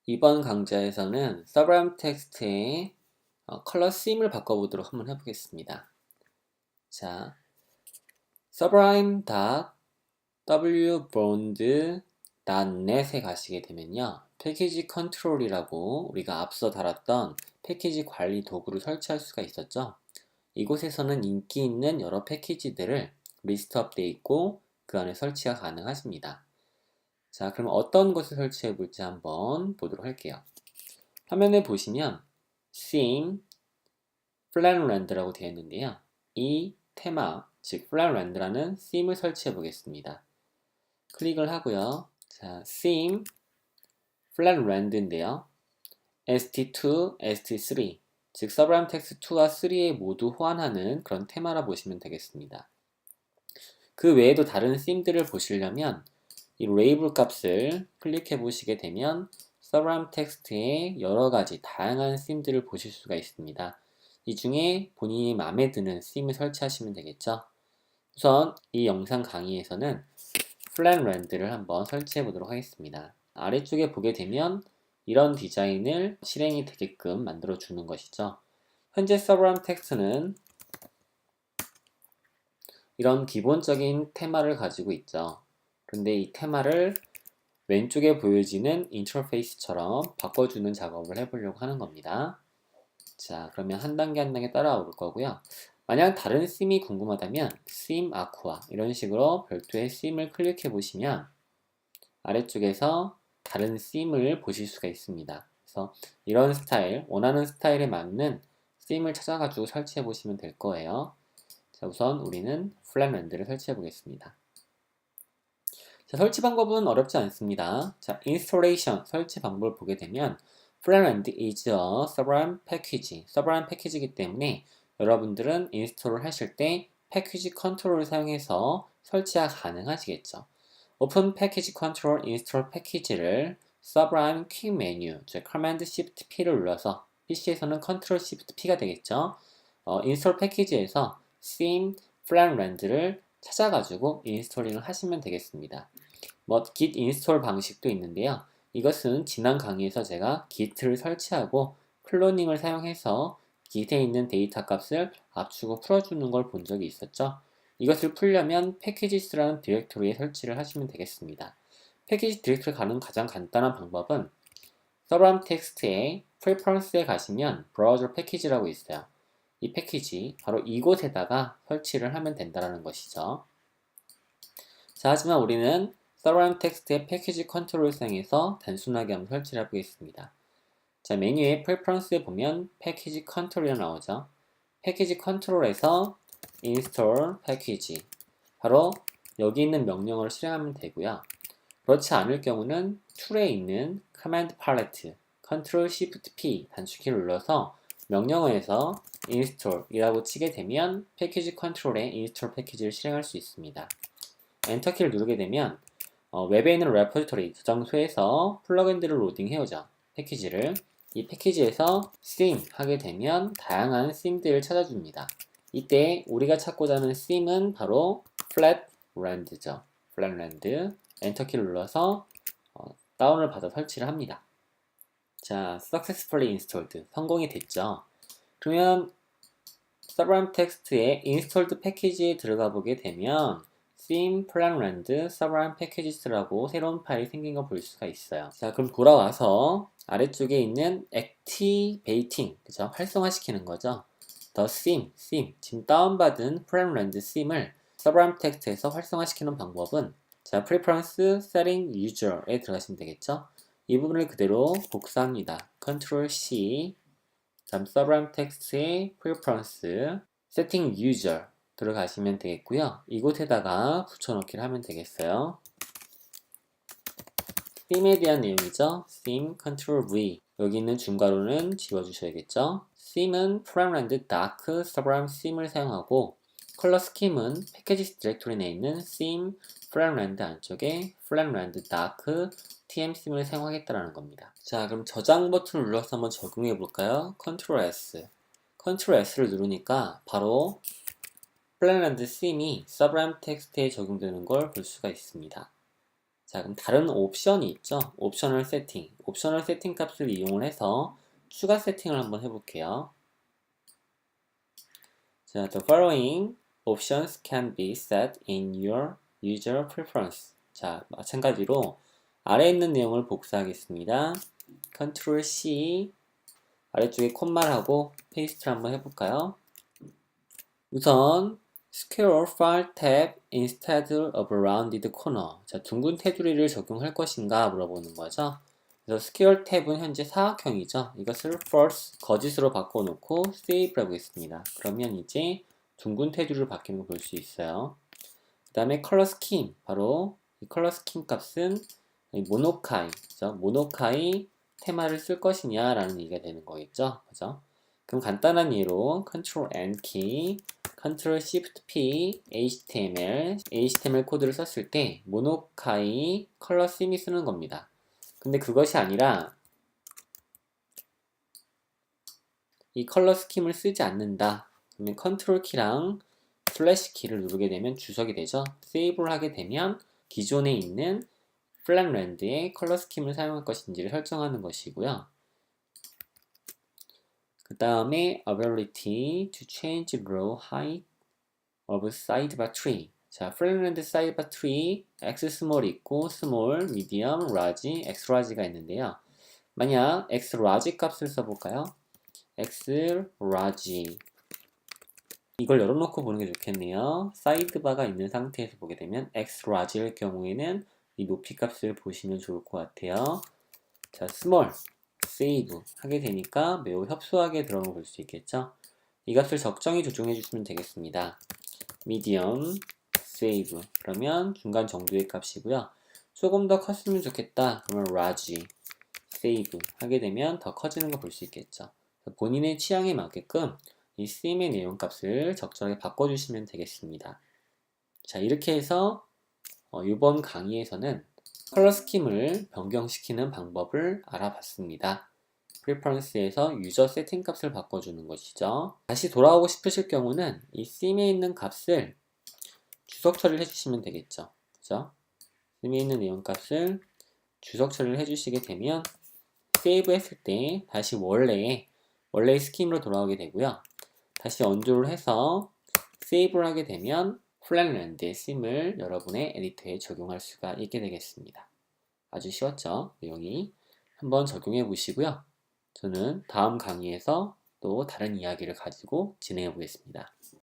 이번 강좌에서는 서브라임 텍스트의 컬러 심을 바꿔보도록 한번 해보겠습니다. 자, sublime.wbond.net에 가시게 되면요. 패키지 컨트롤이라고 우리가 앞서 다뤘던 패키지 관리 도구를 설치할 수가 있었죠. 이곳에서는 인기 있는 여러 패키지들을 리스트업되어 있고 그 안에 설치가 가능하십니다. 자, 그럼 어떤 것을 설치해 볼지 한번 보도록 할게요. 화면에 보시면 theme, flatland라고 되어 있는데요. 이 테마, 즉 flatland라는 theme을 설치해 보겠습니다. 클릭을 하고요. 자, theme, flatland인데요. st2, st3, 즉 sublime text 2와 3에 모두 호환하는 그런 테마라 보시면 되겠습니다. 그 외에도 다른 theme들을 보시려면 이 레이블 값을 클릭해 보시게 되면 서브라임 텍스트의 여러가지 다양한 theme들을 보실 수가 있습니다. 이 중에 본인이 마음에 드는 theme을 설치하시면 되겠죠. 우선 이 영상 강의에서는 flatland를 한번 설치해 보도록 하겠습니다. 아래쪽에 보게 되면 이런 디자인을 실행이 되게끔 만들어 주는 것이죠. 현재 서브라임 텍스트는 이런 기본적인 테마를 가지고 있죠. 근데 이 테마를 왼쪽에 보여지는 인터페이스처럼 바꿔주는 작업을 해보려고 하는 겁니다. 자, 그러면 한 단계 한 단계 따라올 거고요. 만약 다른 them이 궁금하다면 theme aqua 이런 식으로 별도의 theme을 클릭해 보시면 아래쪽에서 다른 theme을 보실 수가 있습니다. 그래서 이런 스타일, 원하는 스타일에 맞는 theme을 찾아가지고 설치해 보시면 될 거예요. 자, 우선 우리는 flatland를 설치해 보겠습니다. 자, 설치 방법은 어렵지 않습니다. 자, installation 설치 방법을 보게 되면 flatland is a Sublime package. Sublime 패키지이기 때문에 여러분들은 인스톨을 하실 때 패키지 컨트롤을 사용해서 설치가 가능하시겠죠. 오픈 패키지 컨트롤 인스톨 패키지를 Sublime 퀵 메뉴, 즉 Command Shift P를 눌러서 PC에서는 Ctrl Shift P가 되겠죠. 인스톨 패키지에서 theme flatland를 찾아가지고 인스톨링을 하시면 되겠습니다. git 인스톨 방식도 있는데요. 이것은 지난 강의에서 제가 git를 설치하고 클로닝을 사용해서 git에 있는 데이터 값을 압축하고 풀어주는 걸 본 적이 있었죠. 이것을 풀려면 packages라는 디렉토리에 설치를 하시면 되겠습니다. 패키지 디렉토리 가는 가장 간단한 방법은 서브라임 텍스트의 preference에 가시면 브라우저 패키지라고 있어요. 이 패키지 바로 이곳에다가 설치를 하면 된다는 것이죠. 자, 하지만 우리는 서브라임 텍스트의 패키지 컨트롤을 사용해서 단순하게 한번 설치를 해보겠습니다. 자, 메뉴의 Preference에 보면 패키지 컨트롤이 나오죠. 패키지 컨트롤에서 Install 패키지 바로 여기 있는 명령어를 실행하면 되고요. 그렇지 않을 경우는 툴에 있는 Command Palette, Ctrl Shift P 단축키를 눌러서 명령어에서 install 이라고 치게 되면 패키지 컨트롤에 install 패키지를 실행할 수 있습니다. 엔터키를 누르게 되면 웹에 있는 레포지토리 저장소에서 플러그인들을 로딩해오죠. 패키지를. 이 패키지에서 theme 하게 되면 다양한 theme들을 찾아줍니다. 이때 우리가 찾고자 하는 theme은 바로 flatland죠. flatland. 엔터키를 눌러서 다운을 받아 설치를 합니다. 자, successfully installed. 성공이 됐죠. 그러면 Sublime 텍스트의 installed 패키지에 들어가 보게 되면 theme flatland sublime packages라고 새로운 파일이 생긴 거 볼 수가 있어요. 자, 그럼 돌아와서 아래쪽에 있는 activating, 그죠? 활성화시키는 거죠. the theme, 지금 다운받은 flatland theme을 sublime 텍스트에서 활성화시키는 방법은 자, preference setting user에 들어가시면 되겠죠. 이 부분을 그대로 복사합니다. Ctrl C, 다음 sublime 텍스트의 preference setting user 들어가시면 되겠고요. 이곳에다가 붙여넣기를 하면 되겠어요. theme에 대한 내용이죠. theme Ctrl V 여기 있는 중괄호는 지워주셔야겠죠. theme은 primeland dark sublime theme을 사용하고 컬러 스킴은 패키지 디렉토리 내에 있는 theme flatland 안쪽에 flatland dark tm theme을 사용하겠다는 겁니다. 자, 그럼 저장 버튼을 눌러서 한번 적용해 볼까요? Ctrl S. Ctrl S를 누르니까 바로 flatland theme이 sublime 텍스트에 적용되는 걸 볼 수가 있습니다. 자, 그럼 다른 옵션이 있죠. 옵셔널 세팅. 옵셔널 세팅 값을 이용을 해서 추가 세팅을 한번 해볼게요. 자, the following options can be set in your user preference. 자, 마찬가지로 아래에 있는 내용을 복사하겠습니다. Ctrl C 아래쪽에 콤마를 하고 페이스트를 한번 해볼까요? 우선 Square File tab instead of rounded corner. 자, 둥근 테두리를 적용할 것인가 물어보는 거죠. 그래서 Square tab은 현재 사각형이죠. 이것을 false, 거짓으로 바꿔놓고 save를 하겠습니다. 그러면 이제 둥근 테두리로 바뀌는 걸 볼 수 있어요. 그 다음에 Color Scheme, 바로 이 Color Scheme 값은 모노카이, 그죠? 모노카이 테마를 쓸 것이냐라는 얘기가 되는 거겠죠. 그죠? 그럼 간단한 예로 Ctrl N 키, Ctrl Shift P, HTML 코드를 썼을 때 모노카이 컬러 심이 쓰는 겁니다. 근데 그것이 아니라 이 컬러 스킴을 쓰지 않는다. 그러면 Ctrl 키랑 슬래시 키를 누르게 되면 주석이 되죠. 세이브를 하게 되면 기존에 있는 플랫랜드의 컬러 스킴을 사용할 것인지를 설정하는 것이고요. 그 다음에 ability to change row height of sidebar tree. 자, 플랫랜드 사이드바 트리 X 스몰이 있고 스몰, 미디엄, 라지, X 라지가 있는데요. 만약 X 라지 값을 써볼까요? X 라지 이걸 열어놓고 보는 게 좋겠네요. 사이드바가 있는 상태에서 보게 되면 X 라지일 경우에는 이 높이 값을 보시면 좋을 것 같아요. 자, 스몰, 세이브 하게 되니까 매우 협소하게 들어간 걸 볼 수 있겠죠. 이 값을 적정히 조정해 주시면 되겠습니다. 미디엄, 세이브 그러면 중간 정도의 값이고요. 조금 더 컸으면 좋겠다 그러면 라지, 세이브 하게 되면 더 커지는 걸 볼 수 있겠죠. 본인의 취향에 맞게끔 이 CM의 내용 값을 적절하게 바꿔주시면 되겠습니다. 자, 이렇게 해서 이번 강의에서는 컬러 스킴을 변경시키는 방법을 알아봤습니다. 프리퍼런스에서 유저 세팅 값을 바꿔주는 것이죠. 다시 돌아오고 싶으실 경우는 이 CM에 있는 값을 주석 처리를 해주시면 되겠죠. 그죠? CM에 있는 내용 값을 주석 처리를 해주시게 되면 세이브 했을 때 다시 원래의 스킴으로 돌아오게 되고요. 다시 언조를 해서 세이브를 하게 되면 플랫랜드의 심을 여러분의 에디터에 적용할 수가 있게 되겠습니다. 아주 쉬웠죠? 내용이. 한번 적용해 보시고요. 저는 다음 강의에서 또 다른 이야기를 가지고 진행해 보겠습니다.